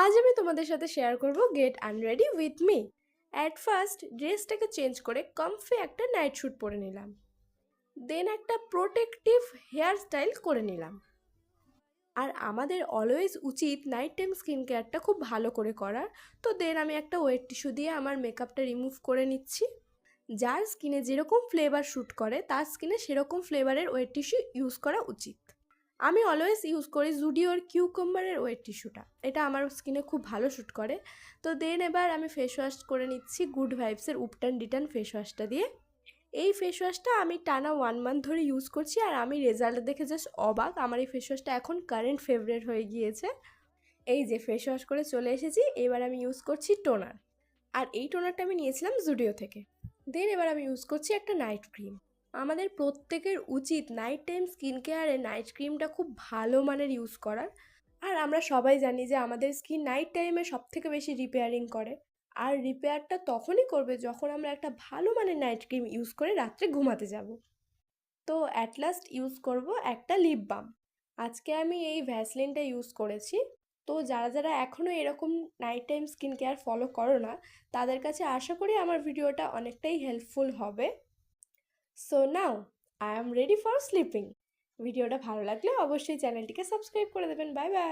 আজ আমি তোমাদের সাথে শেয়ার করব get unready with me. At first ড্রেসটাকে চেঞ্জ করে কমফি একটা নাইট স্যুট পরে নিলাম। দেন একটা প্রোটেক্টিভ হেয়ার স্টাইল করে নিলাম। আর আমাদের অলওয়েজ উচিত নাইট টাইম স্কিন কেয়ারটা খুব ভালো করে করার। তো দেন আমি একটা ওয়েট টিস্যু দিয়ে আমার মেকআপটা রিমুভ করে নিচ্ছি। যার স্কিনে যেরকম ফ্লেভার শ্যুট করে তার স্কিনে সেরকম ফ্লেভারের ওয়েট টিস্যু ইউজ করা উচিত। আমি অলওয়েজ ইউজ করি জুডিওর কিউকাম্বারের ওয়েট টিস্যুটা, এটা আমার স্কিনে খুব ভালো শ্যুট করে। তো দেন এবার আমি ফেস ওয়াশ করে নিচ্ছি গুড ভাইবসের উপটান ডিটান ফেস ওয়াশটা দিয়ে। এই ফেস ওয়াশটা আমি টানা 1 মান্থ ধরে ইউজ করছি আর আমি রেজাল্ট দেখে জাস্ট অবাক। আমার এই ফেস ওয়াশটা এখন কারেন্ট ফেভারিট হয়ে গিয়েছে। এই যে ফেস ওয়াশ করে চলে এসেছি, এবার আমি ইউজ করছি টোনার। আর এই টোনারটা আমি নিয়েছিলাম জুডিও থেকে। দেন এবার আমি ইউজ করছি একটা নাইট ক্রিম। আমাদের প্রত্যেকের উচিত নাইট টাইম স্কিন কেয়ারে নাইট ক্রিমটা খুব ভালো মানের ইউজ করার। আর আমরা সবাই জানি যে আমাদের স্কিন নাইট টাইমে সব থেকে বেশি রিপেয়ারিং করে। আর রিপেয়ারটা তখনই করবে যখন আমরা একটা ভালো মানের নাইট ক্রিম ইউজ করে রাত্রে ঘুমাতে যাব। তো অ্যাট লাস্ট ইউজ করব একটা লিপ বাম। আজকে আমি এই ভ্যাসলিনটা ইউজ করেছি। তো যারা যারা এখনও এরকম night time skin care follow করো না, তাদের কাছে আশা করি আমার ভিডিওটা অনেকটাই হেল্পফুল হবে। So now I am ready for sleeping. ভিডিওটা ভালো লাগলে অবশ্যই চ্যানেলটিকে সাবস্ক্রাইব করে দেবেন। Bye bye.